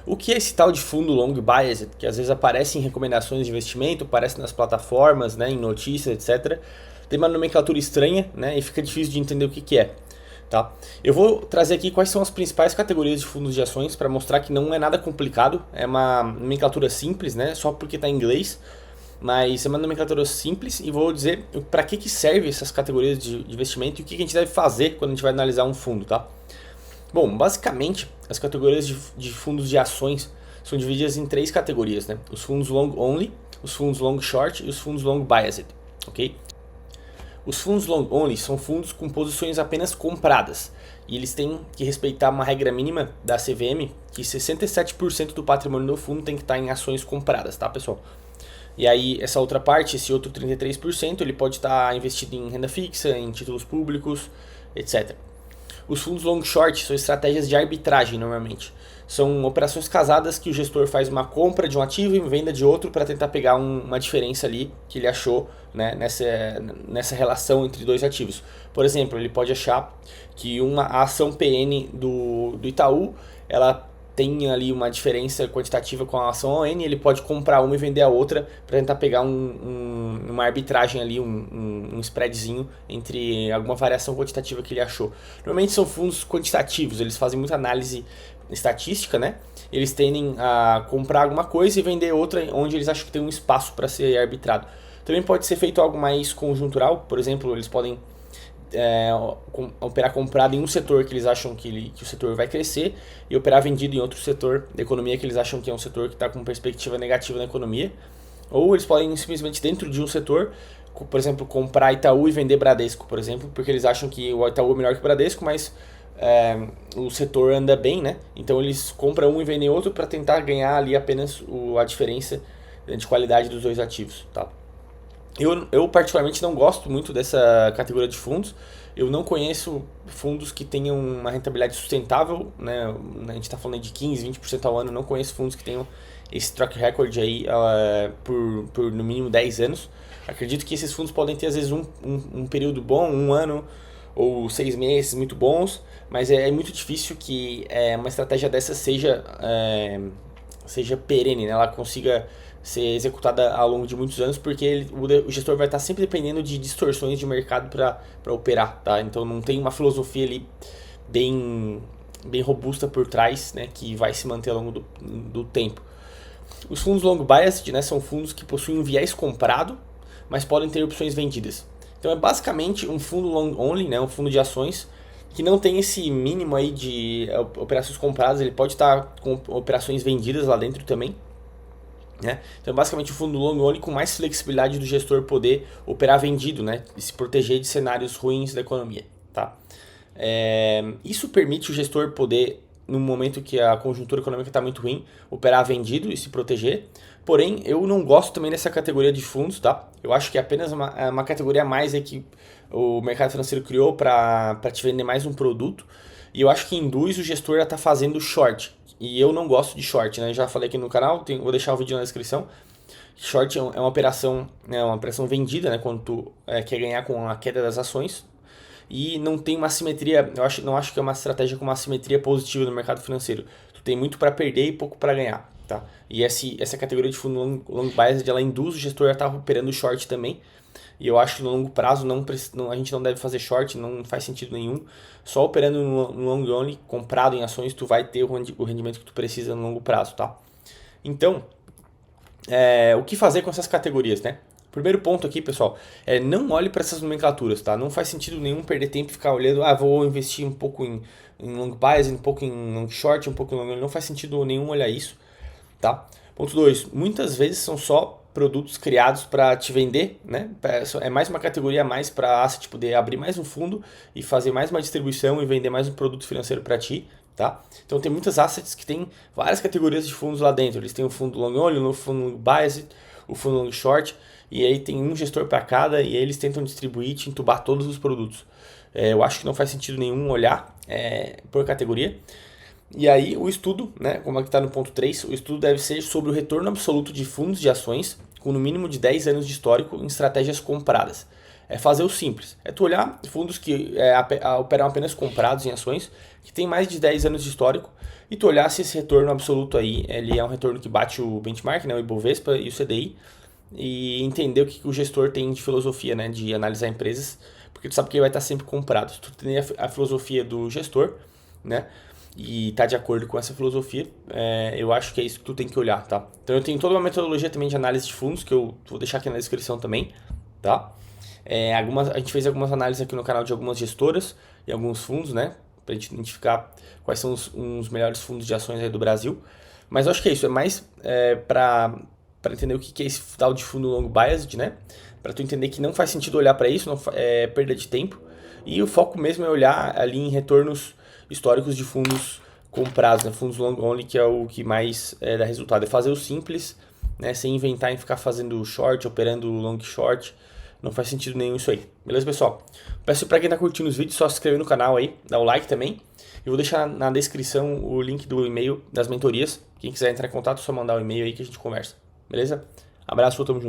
O que é esse tal de fundo long biased, que às vezes aparece em recomendações de investimento, aparece nas plataformas, né, em notícias, etc. Tem uma nomenclatura estranha, né, e fica difícil de entender o que que é. Tá? Eu vou trazer aqui quais são as principais categorias de fundos de ações para mostrar que não é nada complicado, é uma nomenclatura simples, né, só porque está em inglês, mas é uma nomenclatura simples e vou dizer para que serve essas categorias de investimento e o que a gente deve fazer quando a gente vai analisar um fundo. Tá? Bom, basicamente, as categorias de fundos de ações são divididas em três categorias, né? Os fundos long only, os fundos long short e os fundos long biased, ok? Os fundos long only são fundos com posições apenas compradas e eles têm que respeitar uma regra mínima da CVM que 67% do patrimônio do fundo tem que estar em ações compradas, tá, pessoal? E aí essa outra parte, esse outro 33%, ele pode estar investido em renda fixa, em títulos públicos, etc. Os fundos long short são estratégias de arbitragem normalmente. São operações casadas que o gestor faz uma compra de um ativo e venda de outro para tentar pegar uma diferença ali que ele achou, né, nessa relação entre dois ativos. Por exemplo, ele pode achar que a ação PN do Itaú ela tem ali uma diferença quantitativa com a ação ON, ele pode comprar uma e vender a outra para tentar pegar uma arbitragem ali, um spreadzinho entre alguma variação quantitativa que ele achou. Normalmente são fundos quantitativos, eles fazem muita análise estatística, né? Eles tendem a comprar alguma coisa e vender outra onde eles acham que tem um espaço para ser arbitrado. Também pode ser feito algo mais conjuntural, por exemplo, eles podem operar comprado em um setor que eles acham que o setor vai crescer e operar vendido em outro setor da economia que eles acham que é um setor que está com perspectiva negativa na economia. Ou eles podem simplesmente dentro de um setor, por exemplo, comprar Itaú e vender Bradesco, por exemplo, porque eles acham que o Itaú é melhor que o Bradesco, mas o setor anda bem, né? Então eles compram um e vendem outro para tentar ganhar ali apenas a diferença de qualidade dos dois ativos, tá? Eu particularmente não gosto muito dessa categoria de fundos. Eu não conheço fundos que tenham uma rentabilidade sustentável, né? A gente está falando de 15, 20% ao ano. Eu não conheço fundos que tenham esse track record aí por no mínimo 10 anos. Acredito que esses fundos podem ter às vezes um período bom, um ano ou 6 meses muito bons, mas é muito difícil que uma estratégia dessa seja perene, né? Ela consiga ser executada ao longo de muitos anos, porque o gestor vai estar sempre dependendo de distorções de mercado para operar, tá? Então não tem uma filosofia ali bem robusta por trás, né, que vai se manter ao longo do tempo. Os fundos long biased, né, são fundos que possuem um viés comprado, mas podem ter opções vendidas. Então é basicamente um fundo long only, né, um fundo de ações que não tem esse mínimo aí de operações compradas, ele pode estar com operações vendidas lá dentro também. Né? Então, basicamente, o fundo long only com mais flexibilidade do gestor poder operar vendido, né? E se proteger de cenários ruins da economia. Tá? Isso permite o gestor poder, no momento que a conjuntura econômica está muito ruim, operar vendido e se proteger. Porém, eu não gosto também dessa categoria de fundos. Tá? Eu acho que é apenas uma categoria a mais aí que o mercado financeiro criou para te vender mais um produto. E eu acho que induz o gestor a estar fazendo short. E eu não gosto de short, né? Já falei aqui no canal, vou deixar o vídeo na descrição. Short é uma operação, né, uma operação vendida, né? Quando tu quer ganhar com a queda das ações. E não tem uma simetria, não acho que é uma estratégia com uma simetria positiva no mercado financeiro. Tu tem muito para perder e pouco para ganhar, tá? E essa categoria de fundo long biased, ela induz o gestor a estar operando short também. E eu acho que no longo prazo a gente não deve fazer short, não faz sentido nenhum. Só operando no long only, comprado em ações, tu vai ter o rendimento que tu precisa no longo prazo, tá? Então, o que fazer com essas categorias, né? Primeiro ponto aqui, pessoal, não olhe para essas nomenclaturas, tá? Não faz sentido nenhum perder tempo e ficar olhando, vou investir um pouco em long bias, um pouco em long short, um pouco em long only. Não faz sentido nenhum olhar isso, tá? Ponto 2, muitas vezes são só produtos criados para te vender, né? É mais uma categoria a mais para a asset poder abrir mais um fundo e fazer mais uma distribuição e vender mais um produto financeiro para ti, tá? Então tem muitas assets que tem várias categorias de fundos lá dentro. Eles têm o fundo long only, o fundo long biased, o fundo long short, e aí tem um gestor para cada e aí eles tentam distribuir e te entubar todos os produtos. Eu acho que não faz sentido nenhum olhar por categoria. E aí o estudo, né, como aqui está no ponto 3, o estudo deve ser sobre o retorno absoluto de fundos de ações com no mínimo de 10 anos de histórico em estratégias compradas. É fazer o simples. É tu olhar fundos que operam apenas comprados em ações, que tem mais de 10 anos de histórico, e tu olhar se esse retorno absoluto aí, ele é um retorno que bate o benchmark, né, o Ibovespa e o CDI, e entender o que o gestor tem de filosofia, né, de analisar empresas, porque tu sabe que ele vai estar sempre comprado. Se tu tem a filosofia do gestor, né, e tá de acordo com essa filosofia, eu acho que é isso que tu tem que olhar, tá? Então eu tenho toda uma metodologia também de análise de fundos, que eu vou deixar aqui na descrição também, tá? A gente fez algumas análises aqui no canal de algumas gestoras e alguns fundos, né? Pra gente identificar quais são os melhores fundos de ações aí do Brasil. Mas eu acho que é isso, é mais para entender o que é esse tal de fundo longo biased, né? Para tu entender que não faz sentido olhar para isso, não é perda de tempo. E o foco mesmo é olhar ali em retornos históricos de fundos comprados, né? Fundos long only, que é o que mais dá resultado. É fazer o simples, né? Sem inventar em ficar fazendo short, operando long short. Não faz sentido nenhum isso aí. Beleza, pessoal? Peço para quem tá curtindo os vídeos, só se inscrever no canal aí, dar o like também. Eu vou deixar na descrição o link do e-mail das mentorias. Quem quiser entrar em contato, é só mandar o e-mail aí que a gente conversa. Beleza? Abraço, tamo junto.